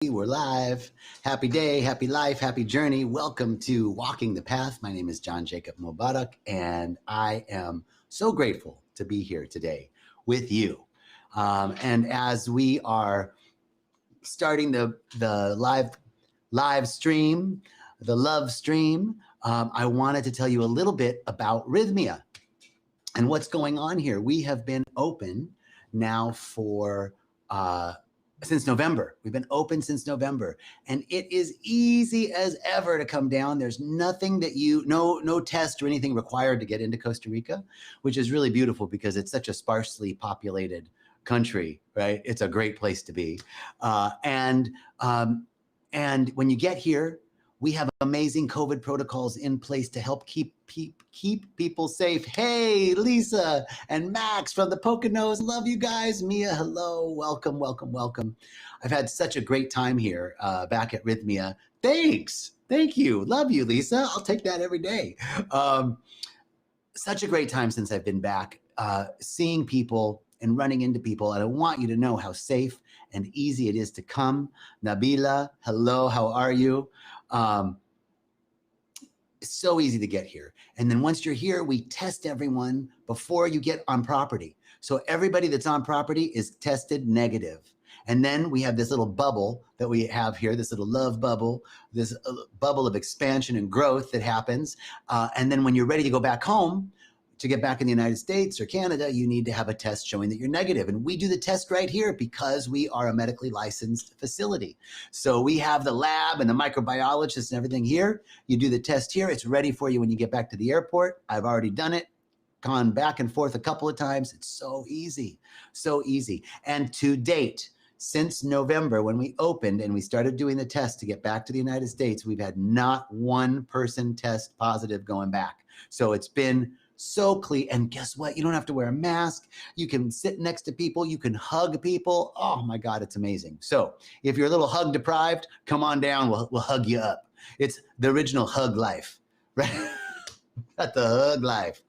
We're live. Happy day, happy life, happy journey. Welcome to Walking the Path. My name is John Jacob Mubarak, and I am so grateful to be here today with you. And as we are starting the live stream, the love stream, I wanted to tell you a little bit about Rythmia and what's going on here. We have been open now for since November. We've been open since November, and it is easy as ever to come down. There's nothing that no test or anything required to get into Costa Rica, which is really beautiful because it's such a sparsely populated country, right? It's a great place to be. And when you get here, we have amazing COVID protocols in place to help keep people safe. Hey, Lisa and Max from the Poconos. Love you guys. Mia, hello. Welcome, welcome, welcome. I've had such a great time here back at Rythmia. Thanks. Thank you. Love you, Lisa. I'll take that every day. Such a great time since I've been back, seeing people and running into people. And I want you to know how safe and easy it is to come. Nabila, hello. How are you? It's so easy to get here. And then once you're here, we test everyone before you get on property. So everybody that's on property is tested negative. And then we have this little bubble that we have here, this little love bubble, this bubble of expansion and growth that happens. And then when you're ready to go back home, to get back in the United States or Canada, you need to have a test showing that you're negative. And we do the test right here because we are a medically licensed facility. So we have the lab and the microbiologists and everything here. You do the test here. It's ready for you when you get back to the airport. I've already done it, gone back and forth a couple of times. It's so easy, so easy. And to date, since November, when we opened and we started doing the test to get back to the United States, we've had not one person test positive going back. So it's been so clean. And guess what? You don't have to wear a mask. You can sit next to people. You can hug people. Oh my God, it's amazing. So if you're a little hug deprived, come on down. We'll hug you up. It's the original hug life, right? Not the hug life.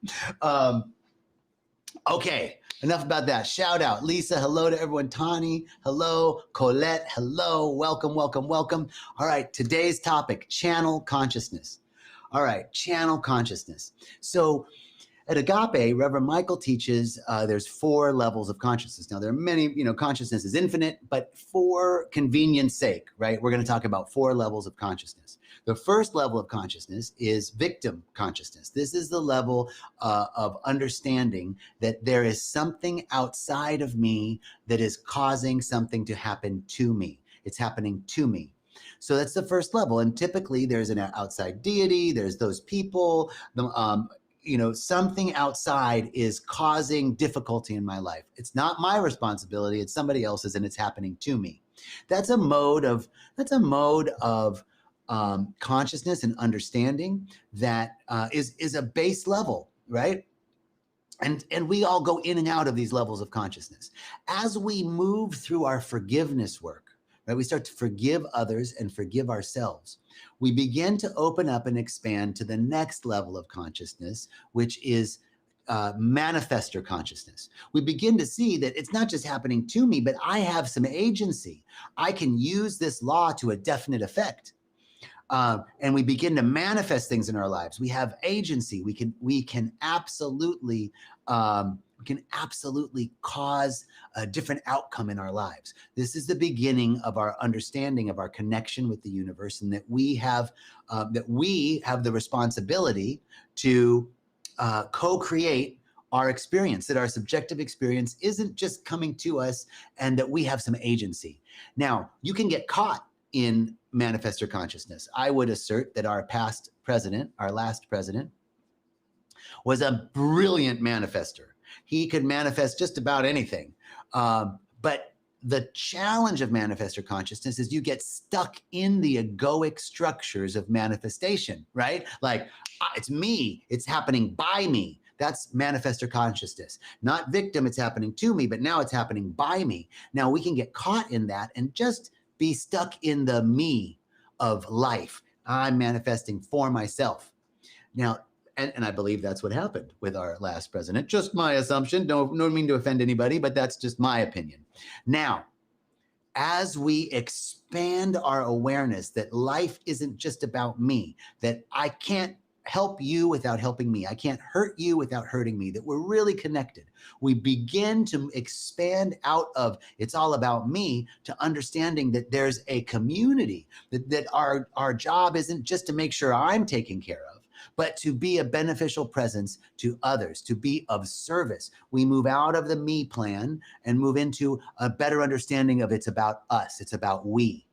Okay, enough about that. Shout out. Lisa, hello to everyone. Tani, hello. Colette, hello. Welcome, welcome, welcome. All right, today's topic, channel consciousness. All right, channel consciousness. So at Agape, Reverend Michael teaches there's 4 levels of consciousness. Now, there are many, consciousness is infinite, but for convenience sake, right, we're going to talk about 4 levels of consciousness. The first level of consciousness is victim consciousness. This is the level of understanding that there is something outside of me that is causing something to happen to me. It's happening to me. So that's the first level. And typically there's an outside deity, there's those people, something outside is causing difficulty in my life. It's not my responsibility, it's somebody else's, and it's happening to me. That's a mode of consciousness and understanding that is a base level, right? And we all go in and out of these levels of consciousness. As we move through our forgiveness work, right, we start to forgive others and forgive ourselves. We begin to open up and expand to the next level of consciousness, which is manifestor consciousness. We begin to see that it's not just happening to me, but I have some agency. I can use this law to a definite effect. And we begin to manifest things in our lives. We have agency. We can absolutely cause a different outcome in our lives. This is the beginning of our understanding of our connection with the universe, and that we have the responsibility to co-create our experience, that our subjective experience isn't just coming to us, and that we have some agency. Now, you can get caught in manifestor consciousness. I would assert that our last president, was a brilliant manifester. He could manifest just about anything. But the challenge of manifestor consciousness is you get stuck in the egoic structures of manifestation, right? Like, it's me, it's happening by me. That's manifestor consciousness. Not victim, it's happening to me, but now it's happening by me. Now we can get caught in that and just be stuck in the me of life. I'm manifesting for myself. Now, and I believe that's what happened with our last president. Just my assumption. No mean to offend anybody, but that's just my opinion. Now, as we expand our awareness that life isn't just about me, that I can't help you without helping me, I can't hurt you without hurting me, that we're really connected. We begin to expand out of it's all about me to understanding that there's a community, that our job isn't just to make sure I'm taken care of, but to be a beneficial presence to others, to be of service. We move out of the me plan and move into a better understanding of it's about us, it's about we.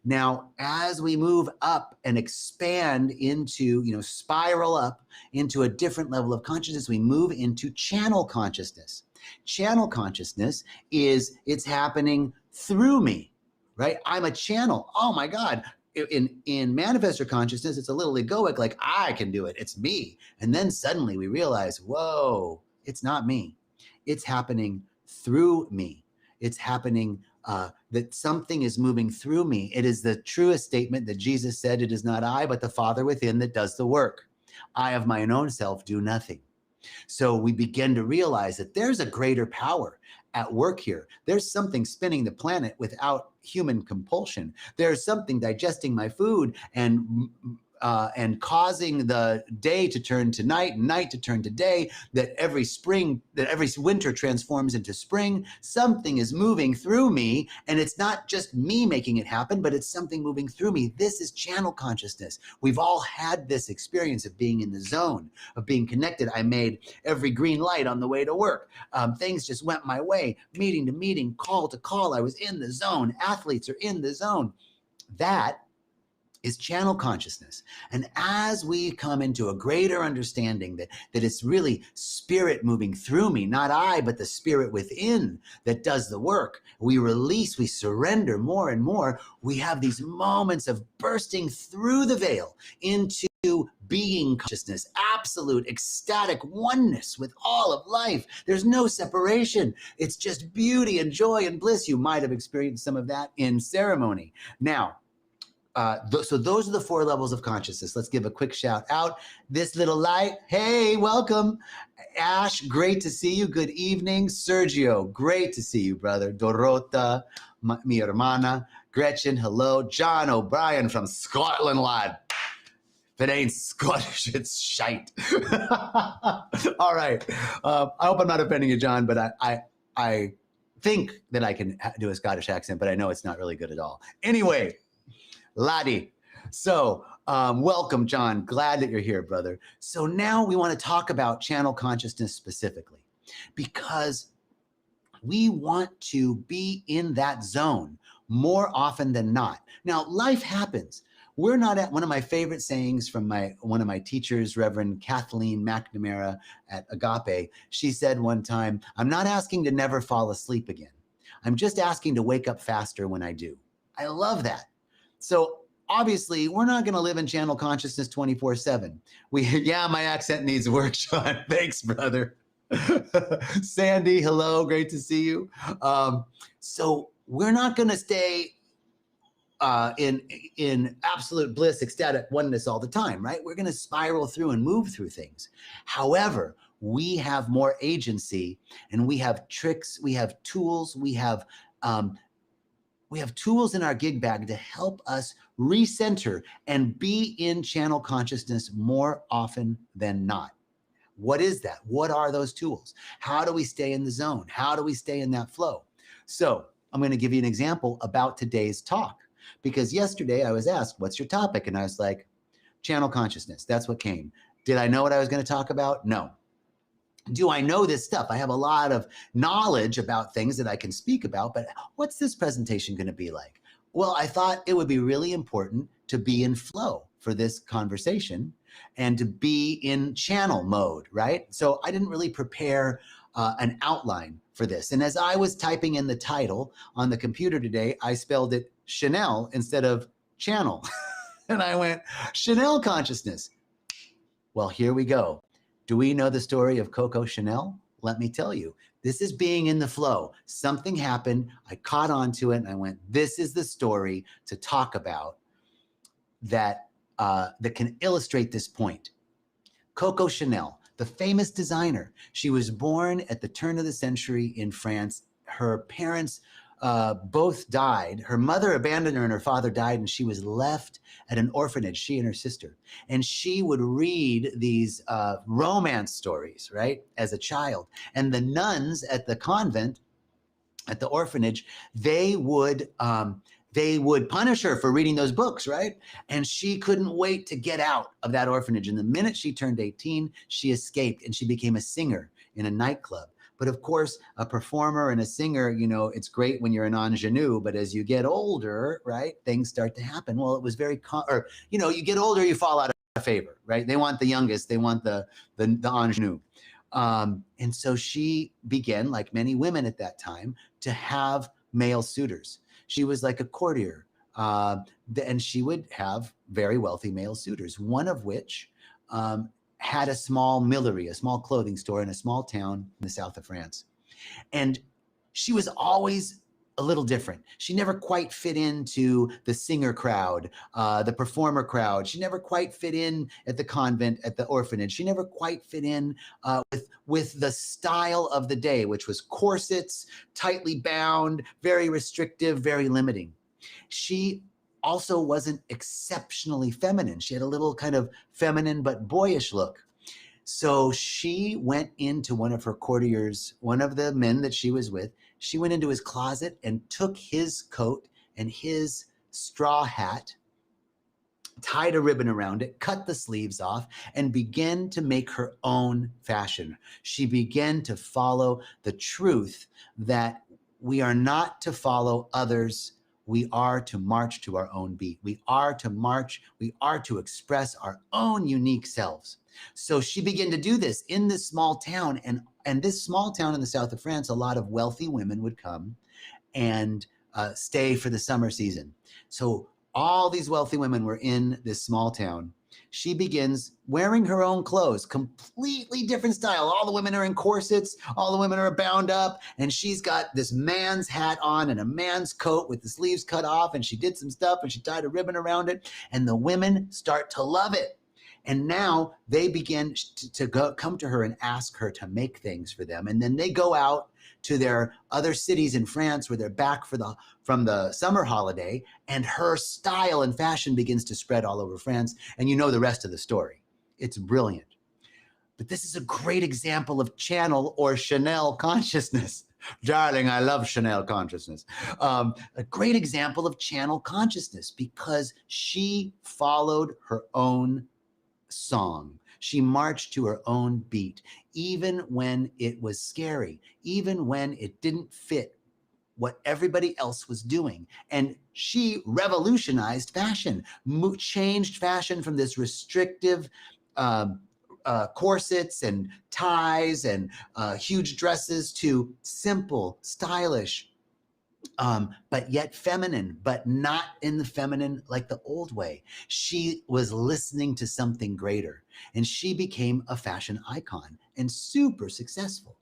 Now, as we move up and expand into, spiral up into a different level of consciousness, we move into channel consciousness. Channel consciousness is it's happening through me, right? I'm a channel. Oh my God. In manifestor consciousness, it's a little egoic, like I can do it, it's me. And then suddenly we realize, whoa, it's not me. It's happening through me. It's happening that something is moving through me. It is the truest statement that Jesus said, it is not I, but the Father within that does the work. I of mine own self do nothing. So we begin to realize that there's a greater power at work here. There's something spinning the planet without human compulsion. There's something digesting my food and causing the day to turn to night and night to turn to day, that every winter transforms into spring. Something is moving through me, and it's not just me making it happen, but it's something moving through me. This is channel consciousness. We've all had this experience of being in the zone, of being connected. I made every green light on the way to work. Things just went my way, meeting to meeting, call to call. I was in the zone. Athletes are in the zone. That is channel consciousness. And as we come into a greater understanding that it's really spirit moving through me, not I, but the spirit within that does the work, we release, we surrender more and more. We have these moments of bursting through the veil into being consciousness, absolute ecstatic oneness with all of life. There's no separation. It's just beauty and joy and bliss. You might have experienced some of that in ceremony. Now, so those are the 4 levels of consciousness. Let's give a quick shout out. This little light, hey, welcome. Ash, great to see you. Good evening. Sergio, great to see you, brother. Dorota, mi hermana. Gretchen, hello. John O'Brien from Scotland, lad. If it ain't Scottish, it's shite. All right. I hope I'm not offending you, John, but I think that I can do a Scottish accent, but I know it's not really good at all. Anyway, laddie. So welcome, John. Glad that you're here, brother. So now we want to talk about channel consciousness specifically, because we want to be in that zone more often than not. Now, life happens. We're not at one of my favorite sayings from one of my teachers, Reverend Kathleen McNamara at Agape. She said one time, I'm not asking to never fall asleep again. I'm just asking to wake up faster when I do. I love that. So obviously, we're not going to live in channel consciousness 24/7. Yeah, my accent needs work, Sean. Thanks, brother. Sandy, hello. Great to see you. So we're not going to stay in absolute bliss, ecstatic oneness all the time, right? We're going to spiral through and move through things. However, we have more agency, and we have tricks, we have tools, we have tools in our gig bag to help us recenter and be in channel consciousness more often than not. What is that? What are those tools? How do we stay in the zone? How do we stay in that flow? So I'm going to give you an example about today's talk, because yesterday I was asked, what's your topic? And I was like, channel consciousness. That's what came. Did I know what I was going to talk about? No. Do I know this stuff? I have a lot of knowledge about things that I can speak about, but what's this presentation going to be like? Well, I thought it would be really important to be in flow for this conversation and to be in channel mode, right? So I didn't really prepare an outline for this. And as I was typing in the title on the computer today, I spelled it Chanel instead of channel. And I went, Chanel consciousness. Well, here we go. Do we know the story of Coco Chanel? Let me tell you, this is being in the flow. Something happened, I caught on to it, and I went, this is the story to talk about that can illustrate this point. Coco Chanel, the famous designer. She was born at the turn of the century in France. Her parents both died. Her mother abandoned her and her father died, and she was left at an orphanage, she and her sister. And she would read these romance stories, right, as a child. And the nuns at the convent, at the orphanage, they would punish her for reading those books, right? And she couldn't wait to get out of that orphanage. And the minute she turned 18, she escaped and she became a singer in a nightclub. But of course, a performer and a singer, you know, it's great when you're an ingenue, but as you get older, right, things start to happen. Well, it was very, you know, you get older, you fall out of favor, right? They want the youngest, they want the ingenue. And so she began, like many women at that time, to have male suitors. She was like a courtier, and she would have very wealthy male suitors, one of which had a small millery, a small clothing store in a small town in the south of France. And she was always a little different. She never quite fit into the singer crowd, the performer crowd. She never quite fit in at the convent, at the orphanage. She never quite fit in with the style of the day, which was corsets, tightly bound, very restrictive, very limiting. She also wasn't exceptionally feminine. She had a little kind of feminine but boyish look. So she went into one of her courtiers, one of the men that she was with, she went into his closet and took his coat and his straw hat, tied a ribbon around it, cut the sleeves off, and began to make her own fashion. She began to follow the truth that we are not to follow others. We are to march to our own beat. We are to march. We are to express our own unique selves. So she began to do this in this small town. And this small town in the south of France, a lot of wealthy women would come and stay for the summer season. So all these wealthy women were in this small town. She begins wearing her own clothes, completely different style. All the women are in corsets, all the women are bound up, and she's got this man's hat on and a man's coat with the sleeves cut off, and she did some stuff and she tied a ribbon around it, and the women start to love it. And now they begin to come to her and ask her to make things for them. And then they go out to their other cities in France where they're back from the summer holiday, and her style and fashion begins to spread all over France. And you know the rest of the story. It's brilliant. But this is a great example of channel or Chanel consciousness. Darling, I love Chanel consciousness. A great example of channel consciousness because she followed her own song. She marched to her own beat, even when it was scary, even when it didn't fit what everybody else was doing. And she revolutionized fashion, changed fashion from this restrictive corsets and ties and huge dresses to simple, stylish, but yet feminine, but not in the feminine like the old way. She was listening to something greater, and she became a fashion icon and super successful.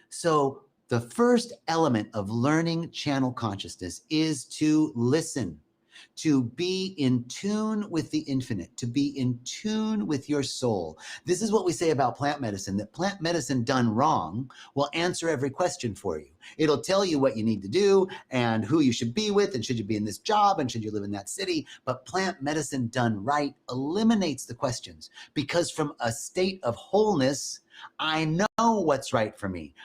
So the first element of learning channel consciousness is to listen, to be in tune with the infinite, to be in tune with your soul. This is what we say about plant medicine, that plant medicine done wrong will answer every question for you. It'll tell you what you need to do and who you should be with and should you be in this job and should you live in that city. But plant medicine done right eliminates the questions because from a state of wholeness, I know what's right for me.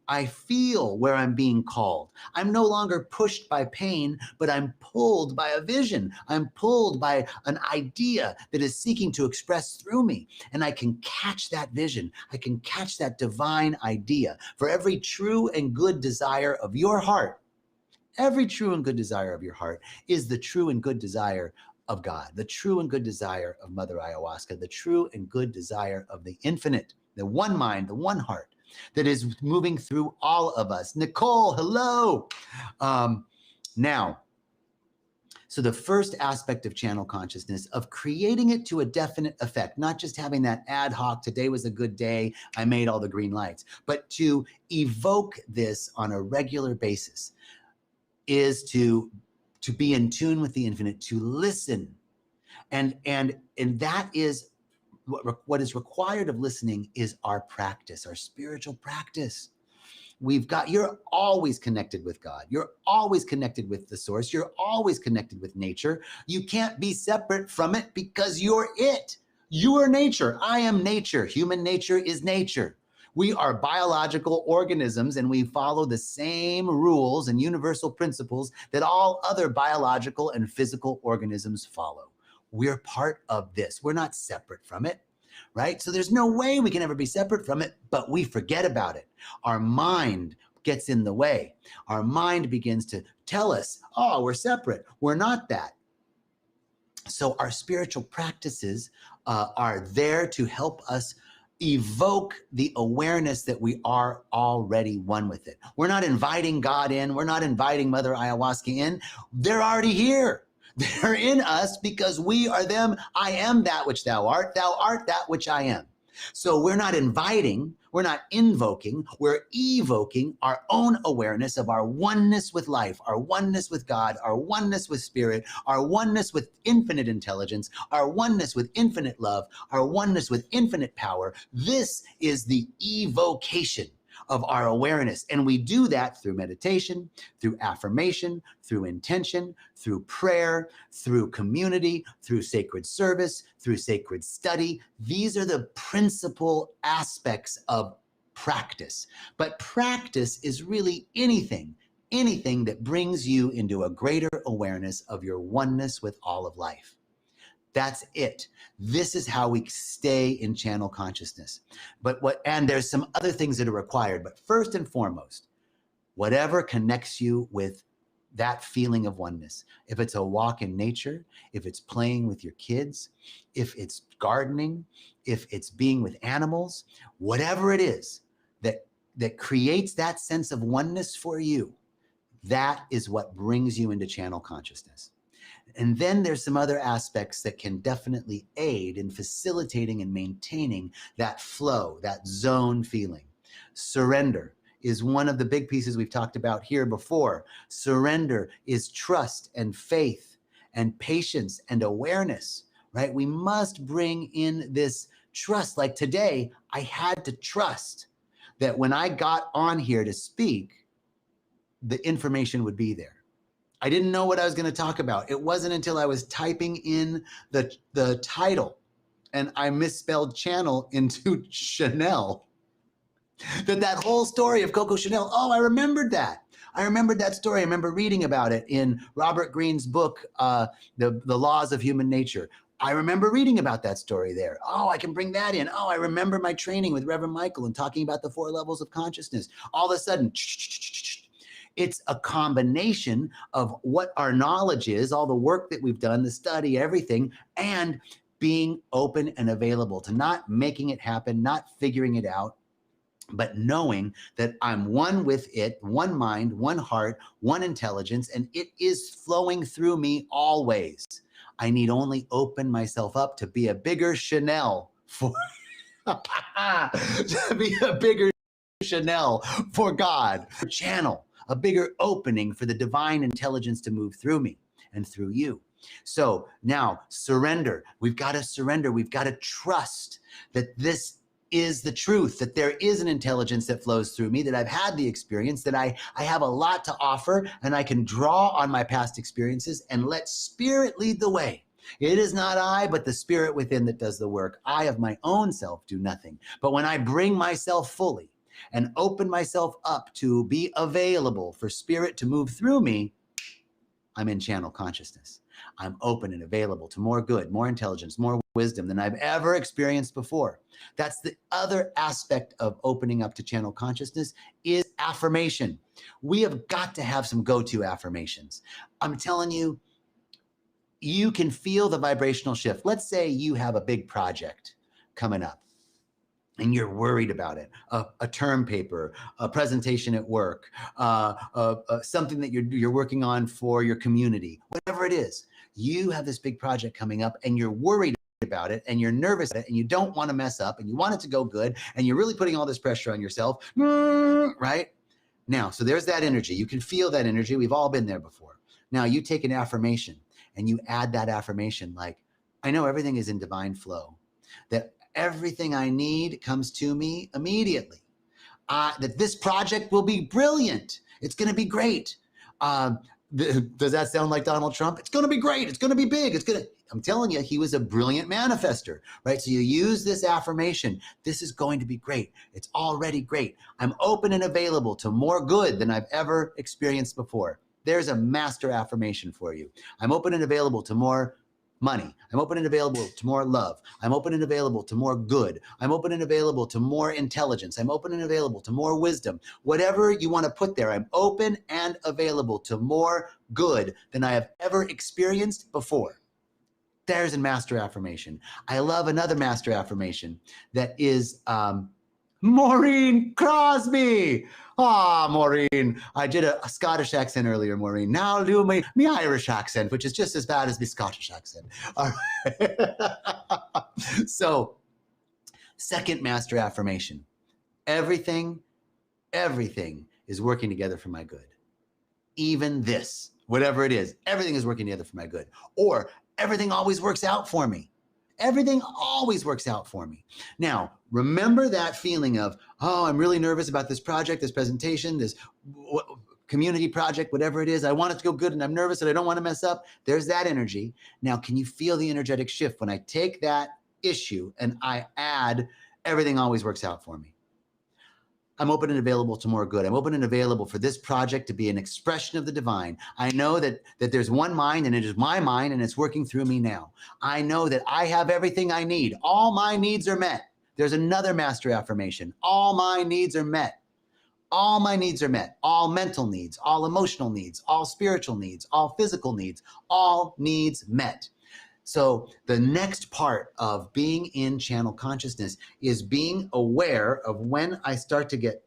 I feel where I'm being called. I'm no longer pushed by pain, but I'm pulled by a vision. I'm pulled by an idea that is seeking to express through me. And I can catch that vision. I can catch that divine idea. For every true and good desire of your heart, every true and good desire of your heart is the true and good desire of God, the true and good desire of Mother Ayahuasca, the true and good desire of the infinite, the one mind, the one heart that is moving through all of us. Nicole, hello. Now, so the first aspect of channel consciousness, of creating it to a definite effect, not just having that ad hoc, today was a good day, I made all the green lights, but to evoke this on a regular basis is to be in tune with the infinite, to listen. And that is what is required of listening is our practice, our spiritual practice. You're always connected with God. You're always connected with the source. You're always connected with nature. You can't be separate from it because you're it. You are nature. I am nature. Human nature is nature. We are biological organisms and we follow the same rules and universal principles that all other biological and physical organisms follow. We're part of this. We're not separate from it, right? So there's no way we can ever be separate from it, but we forget about it. Our mind gets in the way. Our mind begins to tell us, oh, we're separate. We're not that. So our spiritual practices are there to help us evoke the awareness that we are already one with it. We're not inviting God in. We're not inviting Mother Ayahuasca in. They're already here. They're in us because we are them. I am that which thou art. Thou art that which I am. So we're not inviting, we're not invoking, we're evoking our own awareness of our oneness with life, our oneness with God, our oneness with spirit, our oneness with infinite intelligence, our oneness with infinite love, our oneness with infinite power. This is the evocation of our awareness. And we do that through meditation, through affirmation, through intention, through prayer, through community, through sacred service, through sacred study. These are the principal aspects of practice. But practice is really anything that brings you into a greater awareness of your oneness with all of life. That's it. This is how we stay in channel consciousness. And there's some other things that are required, but first and foremost, whatever connects you with that feeling of oneness. If it's a walk in nature, if it's playing with your kids, if it's gardening, if it's being with animals, whatever it is that creates that sense of oneness for you, that is what brings you into channel consciousness. And then there's some other aspects that can definitely aid in facilitating and maintaining that flow, that zone feeling. Surrender is one of the big pieces we've talked about here before. Surrender is trust and faith and patience and awareness, right? We must bring in this trust. Like today, I had to trust that when I got on here to speak, the information would be there. I didn't know what I was going to talk about. It wasn't until I was typing in the title and I misspelled channel into Chanel that whole story of Coco Chanel, oh, I remembered that. I remembered that story. I remember reading about it in Robert Greene's book, The Laws of Human Nature. I remember reading about that story there. Oh, I can bring that in. Oh, I remember my training with Reverend Michael and talking about the 4 levels of consciousness. All of a sudden, it's a combination of what our knowledge is, all the work that we've done, the study, everything, and being open and available to not making it happen, not figuring it out, but knowing that I'm one with it, one mind, one heart, one intelligence, and it is flowing through me always. I need only open myself up to be a bigger Chanel for to be a bigger Chanel for God, channel, a bigger opening for the divine intelligence to move through me and through you. So now surrender. We've got to surrender. We've got to trust that this is the truth, that there is an intelligence that flows through me, that I've had the experience, that I have a lot to offer, and I can draw on my past experiences and let spirit lead the way. It is not I, but the spirit within that does the work. I of my own self do nothing. But when I bring myself fully and open myself up to be available for spirit to move through me, I'm in channel consciousness. I'm open and available to more good, more intelligence, more wisdom than I've ever experienced before. That's the other aspect of opening up to channel consciousness is affirmation. We have got to have some go-to affirmations. I'm telling you, you can feel the vibrational shift. Let's say you have a big project coming up and you're worried about it, a term paper, a presentation at work, something that you're working on for your community, whatever it is. You have this big project coming up and you're worried about it and you're nervous about it and you don't want to mess up and you want it to go good and you're really putting all this pressure on yourself, right? Now, so there's that energy. You can feel that energy. We've all been there before. Now you take an affirmation and you add that affirmation like, I know everything is in divine flow, that everything I need comes to me immediately. that this project will be brilliant. It's going to be great. Does that sound like Donald Trump? It's going to be great. It's going to be big. I'm telling you, he was a brilliant manifester, right? So you use this affirmation. This is going to be great. It's already great. I'm open and available to more good than I've ever experienced before. There's a master affirmation for you. I'm open and available to more money. I'm open and available to more love. I'm open and available to more good. I'm open and available to more intelligence. I'm open and available to more wisdom. Whatever you want to put there, I'm open and available to more good than I have ever experienced before. There's a master affirmation. I love another master affirmation that is Maureen Crosby. Maureen, I did a Scottish accent earlier, Maureen. Now I'll do my Irish accent, which is just as bad as the Scottish accent. All right. So, second master affirmation. Everything is working together for my good. Even this, whatever it is, everything is working together for my good. Or everything always works out for me. Everything always works out for me. Now, remember that feeling of, oh, I'm really nervous about this project, this presentation, this community project, whatever it is. I want it to go good and I'm nervous and I don't want to mess up. There's that energy. Now, can you feel the energetic shift when I take that issue and I add everything always works out for me? I'm open and available to more good. I'm open and available for this project to be an expression of the divine. I know that there's one mind and it is my mind and it's working through me now. I know that I have everything I need. All my needs are met. There's another master affirmation. All my needs are met. All my needs are met. All mental needs, all emotional needs, all spiritual needs, all physical needs, all needs met. So the next part of being in channel consciousness is being aware of when I start to get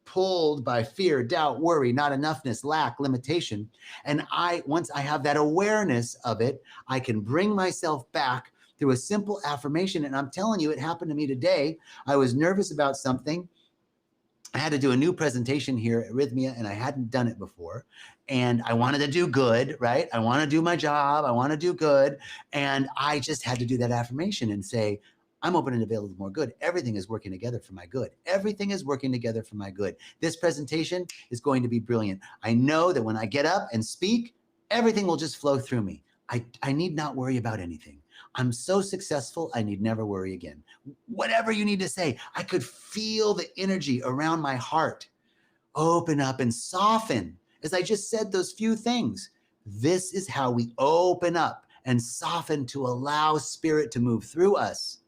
pulled by fear, doubt, worry, not enoughness, lack, limitation. And once I have that awareness of it, I can bring myself back through a simple affirmation. And I'm telling you, it happened to me today. I was nervous about something. I had to do a new presentation here at Rythmia and I hadn't done it before. And I wanted to do good, right? I want to do my job. I want to do good. And I just had to do that affirmation and say, I'm open and available to more good. Everything is working together for my good. Everything is working together for my good. This presentation is going to be brilliant. I know that when I get up and speak, everything will just flow through me. I need not worry about anything. I'm so successful, I need never worry again. Whatever you need to say, I could feel the energy around my heart open up and soften as I just said those few things. This is how we open up and soften to allow spirit to move through us.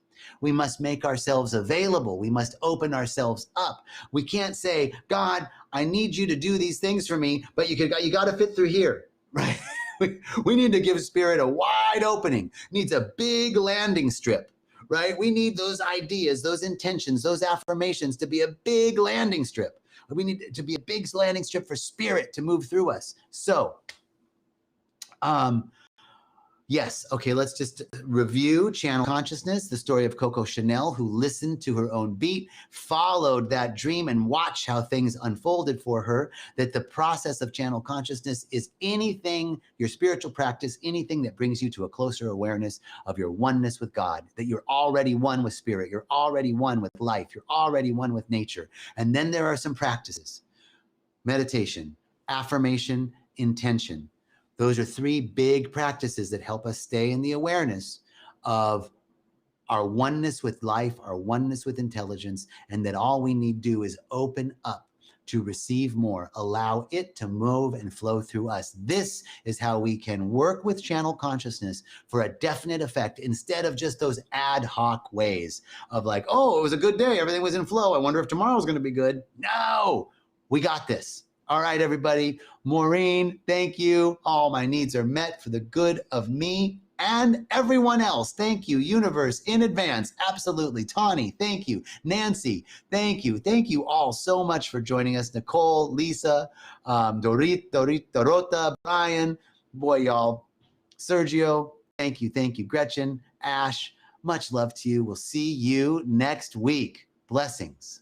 We must make ourselves available. We must open ourselves up. We can't say, God, I need you to do these things for me, but you got to fit through here, right? We need to give spirit a wide opening. It needs a big landing strip, right? We need those ideas, those intentions, those affirmations to be a big landing strip. We need to be a big landing strip for spirit to move through us. So, yes. Okay, let's just review channel consciousness, the story of Coco Chanel, who listened to her own beat, followed that dream, and watched how things unfolded for her. That the process of channel consciousness is anything, your spiritual practice, anything that brings you to a closer awareness of your oneness with God, that you're already one with spirit, you're already one with life, you're already one with nature. And then there are some practices: meditation, affirmation, intention. Those are three big practices that help us stay in the awareness of our oneness with life, our oneness with intelligence, and that all we need to do is open up to receive more, allow it to move and flow through us. This is how we can work with channel consciousness for a definite effect, instead of just those ad hoc ways of like, oh, it was a good day, everything was in flow, I wonder if tomorrow's going to be good. No, we got this. All right, everybody. Maureen, thank you. All my needs are met for the good of me and everyone else. Thank you, universe, in advance. Absolutely. Tawny, thank you. Nancy, thank you. Thank you all so much for joining us. Nicole, Lisa, Dorota, Brian, boy, y'all. Sergio, thank you. Thank you. Gretchen, Ash, much love to you. We'll see you next week. Blessings.